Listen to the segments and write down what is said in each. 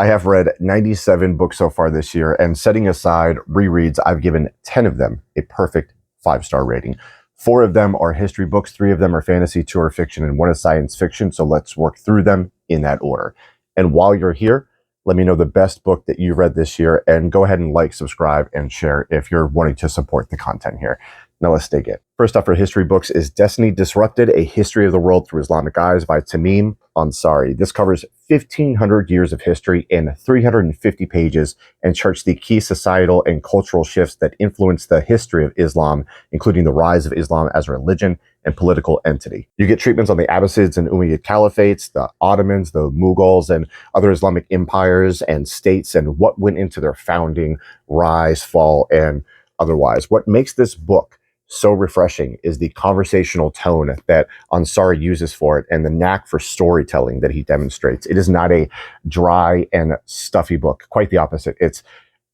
I have read 97 books so far this year, and setting aside rereads, I've given 10 of them a perfect 5-star rating. 4 of them are history books, 3 of them are fantasy, 2 are fiction, and 1 is science fiction. So let's work through them in that order. And while you're here, let me know the best book that you read this year, and go ahead and like, subscribe, and share if you're wanting to support the content here. Now let's dig in. First up for history books is Destiny Disrupted, A History of the World Through Islamic Eyes by Tamim Ansary. This covers 1,500 years of history in 350 pages and charts the key societal and cultural shifts that influenced the history of Islam, including the rise of Islam as a religion and political entity. You get treatments on the Abbasids and Umayyad caliphates, the Ottomans, the Mughals, and other Islamic empires and states, and what went into their founding, rise, fall, and otherwise. What makes this book so refreshing is the conversational tone that Ansary uses for it and the knack for storytelling that he demonstrates. It is not a dry and stuffy book, quite the opposite. It's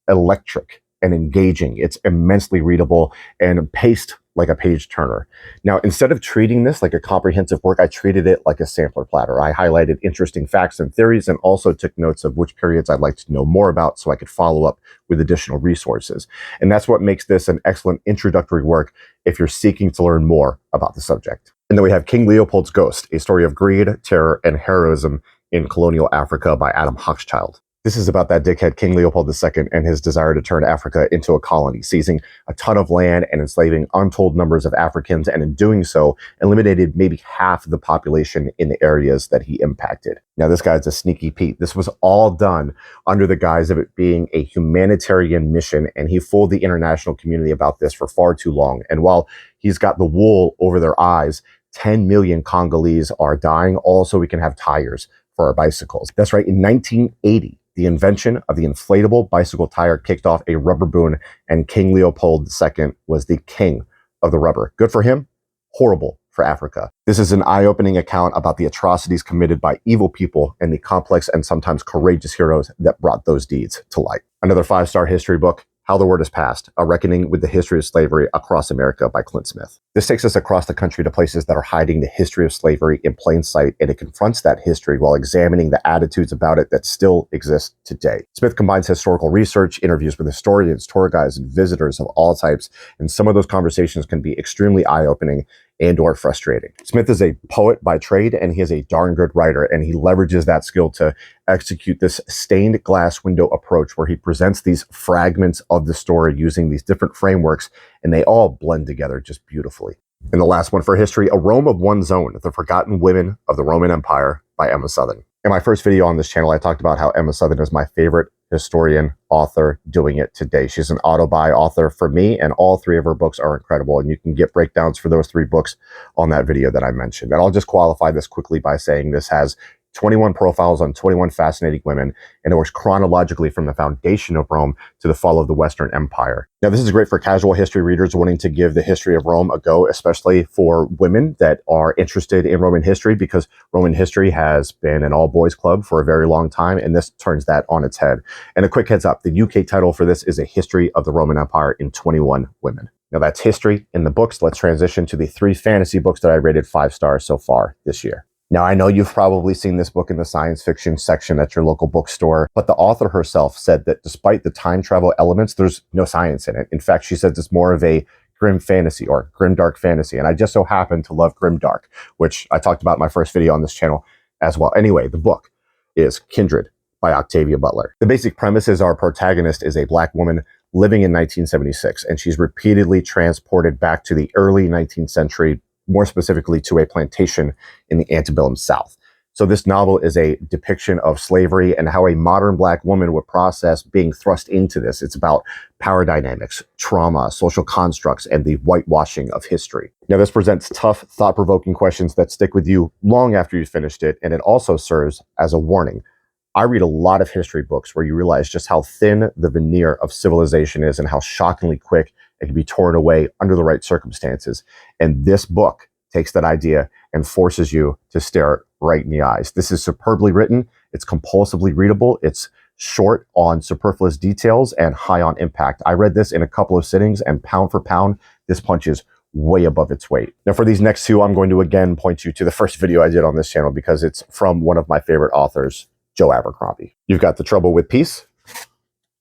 electric and engaging. It's immensely readable and paced like a page turner. Now, instead of treating this like a comprehensive work, I treated it like a sampler platter. I highlighted interesting facts and theories and also took notes of which periods I'd like to know more about so I could follow up with additional resources. And that's what makes this an excellent introductory work if you're seeking to learn more about the subject. And then we have King Leopold's Ghost, a story of greed, terror, and heroism in colonial Africa by Hochschild. This is about that dickhead King Leopold II and his desire to turn Africa into a colony, seizing a ton of land and enslaving untold numbers of Africans, and in doing so, eliminated maybe half the population in the areas that he impacted. Now, this guy's a sneaky Pete. This was all done under the guise of it being a humanitarian mission, and he fooled the international community about this for far too long. And while he's got the wool over their eyes, 10 million Congolese are dying, all so we can have tires for our bicycles. That's right, in 1980, the invention of the inflatable bicycle tire kicked off a rubber boom, and King Leopold II was the king of the rubber. Good for him, horrible for Africa. This is an eye-opening account about the atrocities committed by evil people and the complex and sometimes courageous heroes that brought those deeds to light. Another 5-star history book, How the Word Is Passed, A Reckoning with the History of Slavery Across America by Clint Smith. This takes us across the country to places that are hiding the history of slavery in plain sight, and it confronts that history while examining the attitudes about it that still exist today. Smith combines historical research, interviews with historians, tour guides, and visitors of all types, and some of those conversations can be extremely eye-opening and or frustrating. Smith is a poet by trade, and he is a darn good writer, and he leverages that skill to execute this stained glass window approach where he presents these fragments of the story using these different frameworks, and they all blend together just beautifully. And the last one for history, A Rome of One's Own, The Forgotten Women of the Roman Empire by Emma Southon. In my first video on this channel, I talked about how Emma Southon is my favorite historian author doing it today. She's an auto-buy author for me, and all 3 of her books are incredible, and you can get breakdowns for those 3 books on that video that I mentioned. And I'll just qualify this quickly by saying this has 21 profiles on 21 fascinating women, and it works chronologically from the foundation of Rome to the fall of the Western Empire. Now, this is great for casual history readers wanting to give the history of Rome a go, especially for women that are interested in Roman history, because Roman history has been an all-boys club for a very long time, and this turns that on its head. And a quick heads up, the UK title for this is A History of the Roman Empire in 21 Women. Now, that's history in the books. Let's transition to the 3 fantasy books that I rated 5 stars so far this year. Now, I know you've probably seen this book in the science fiction section at your local bookstore, but the author herself said that despite the time travel elements, there's no science in it. In fact, she says it's more of a grim fantasy or grimdark fantasy. And I just so happen to love grimdark, which I talked about in my first video on this channel as well. Anyway, the book is Kindred by Octavia Butler. The basic premise is our protagonist is a Black woman living in 1976, and she's repeatedly transported back to the early 19th century, more specifically to a plantation in the antebellum South. So this novel is a depiction of slavery and how a modern Black woman would process being thrust into this. It's about power dynamics, trauma, social constructs, and the whitewashing of history. Now, this presents tough, thought-provoking questions that stick with you long after you've finished it, and it also serves as a warning. I read a lot of history books where you realize just how thin the veneer of civilization is and how shockingly quick it can be torn away under the right circumstances. And this book takes that idea and forces you to stare it right in the eyes. This is superbly written. It's compulsively readable. It's short on superfluous details and high on impact. I read this in a couple of sittings, and pound for pound, this punches way above its weight. Now, for these next 2, I'm going to again point you to the first video I did on this channel because it's from one of my favorite authors, Joe Abercrombie. You've got The Trouble with Peace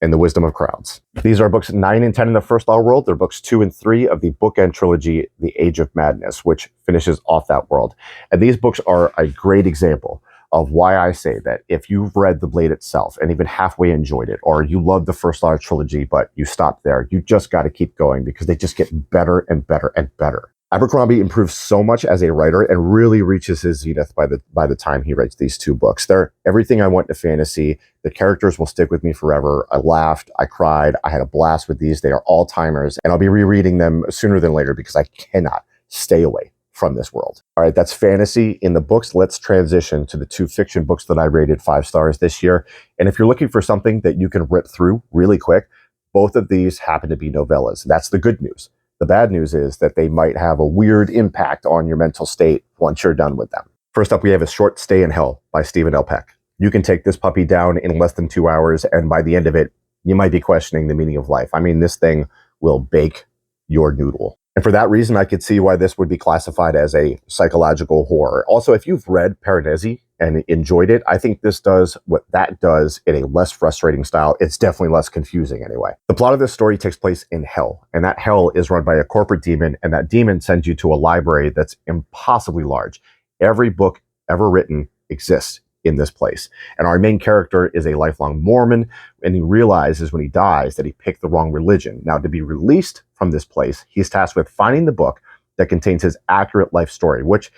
and The Wisdom of Crowds. These are books 9 and 10 in the First Law world. They're books 2 and 3 of the bookend trilogy, The Age of Madness, which finishes off that world. And these books are a great example of why I say that if you've read The Blade itself and even halfway enjoyed it, or you love the First Law trilogy, but you stopped there, you just got to keep going because they just get better and better and better. Abercrombie improves so much as a writer and really reaches his zenith by the time he writes these 2 books. They're everything I want in fantasy. The characters will stick with me forever. I laughed, I cried, I had a blast with these. They are all-timers, and I'll be rereading them sooner than later because I cannot stay away from this world. All right, that's fantasy in the books. Let's transition to the 2 fiction books that I rated 5 stars this year. And if you're looking for something that you can rip through really quick, both of these happen to be novellas. That's the good news. The bad news is that they might have a weird impact on your mental state once you're done with them. First up, we have A Short Stay in Hell by Stephen L. Peck. You can take this puppy down in less than 2 hours, and by the end of it, you might be questioning the meaning of life. I mean, this thing will bake your noodle. And for that reason, I could see why this would be classified as a psychological horror. Also, if you've read Piranesi and enjoyed it, I think this does what that does in a less frustrating style. It's definitely less confusing anyway. The plot of this story takes place in hell, and that hell is run by a corporate demon, and that demon sends you to a library that's impossibly large. Every book ever written exists in this place. And our main character is a lifelong Mormon, and he realizes when he dies that he picked the wrong religion. Now, to be released from this place, he's tasked with finding the book that contains his accurate life story, which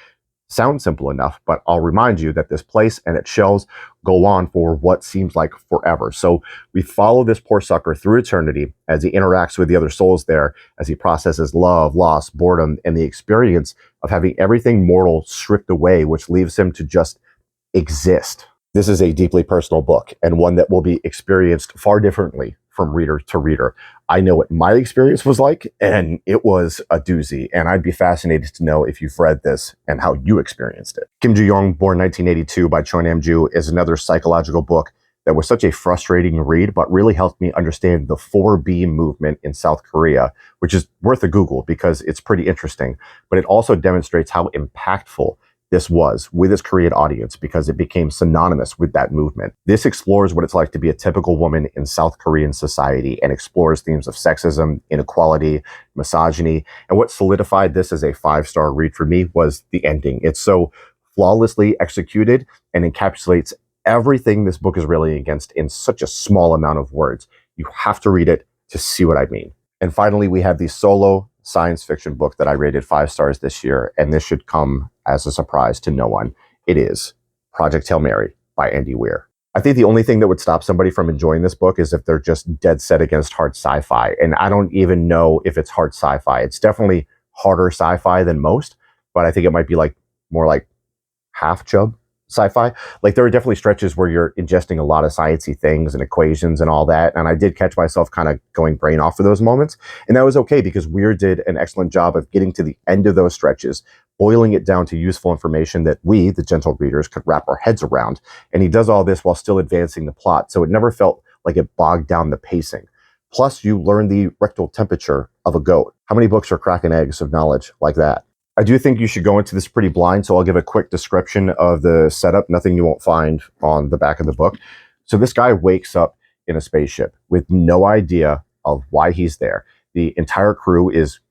sounds simple enough, but I'll remind you that this place and its shelves go on for what seems like forever. So we follow this poor sucker through eternity as he interacts with the other souls there, as he processes love, loss, boredom, and the experience of having everything mortal stripped away, which leaves him to just exist. This is a deeply personal book, and one that will be experienced far differently from reader to reader. I know what my experience was like, and it was a doozy, and I'd be fascinated to know if you've read this and how you experienced it. Jiyoung Born 1982 by Nam-Joo is another psychological book that was such a frustrating read, but really helped me understand the 4B movement in South Korea, which is worth a Google because it's pretty interesting, but it also demonstrates how impactful this was with its Korean audience because it became synonymous with that movement. This explores what it's like to be a typical woman in South Korean society and explores themes of sexism, inequality, misogyny. And what solidified this as a 5-star read for me was the ending. It's so flawlessly executed and encapsulates everything this book is railing against in such a small amount of words. You have to read it to see what I mean. And finally, we have the solo science fiction book that I rated 5 stars this year, and this should come as a surprise to no one. It is Project Hail Mary by Andy Weir. I think the only thing that would stop somebody from enjoying this book is if they're just dead set against hard sci-fi, and I don't even know if it's hard sci-fi. It's definitely harder sci-fi than most, but I think it might be like more like half chub sci-fi. Like there are definitely stretches where you're ingesting a lot of sciencey things and equations and all that, and I did catch myself kind of going brain off for those moments, and that was okay because Weir did an excellent job of getting to the end of those stretches, boiling it down to useful information that we, the gentle readers, could wrap our heads around, and he does all this while still advancing the plot, so it never felt like it bogged down the pacing. Plus, you learn the rectal temperature of a goat. How many books are cracking eggs of knowledge like that? I do think you should go into this pretty blind, so I'll give a quick description of the setup, nothing you won't find on the back of the book. So this guy wakes up in a spaceship with no idea of why he's there. The entire crew is,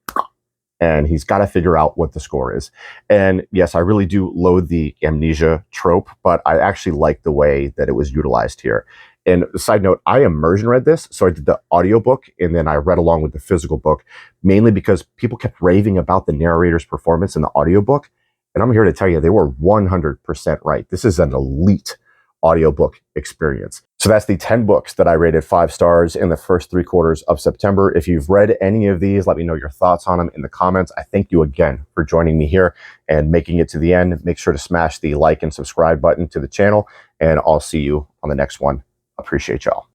and he's got to figure out what the score is. And yes, I really do loathe the amnesia trope, but I actually like the way that it was utilized here. And side note, I immersion read this, so I did the audiobook and then I read along with the physical book, mainly because people kept raving about the narrator's performance in the audiobook. And I'm here to tell you, they were 100% right. This is an elite audiobook experience. So that's the 10 books that I rated 5 stars in the first 3 quarters of September. If you've read any of these, let me know your thoughts on them in the comments. I thank you again for joining me here and making it to the end. Make sure to smash the like and subscribe button to the channel, and I'll see you on the next one. Appreciate y'all.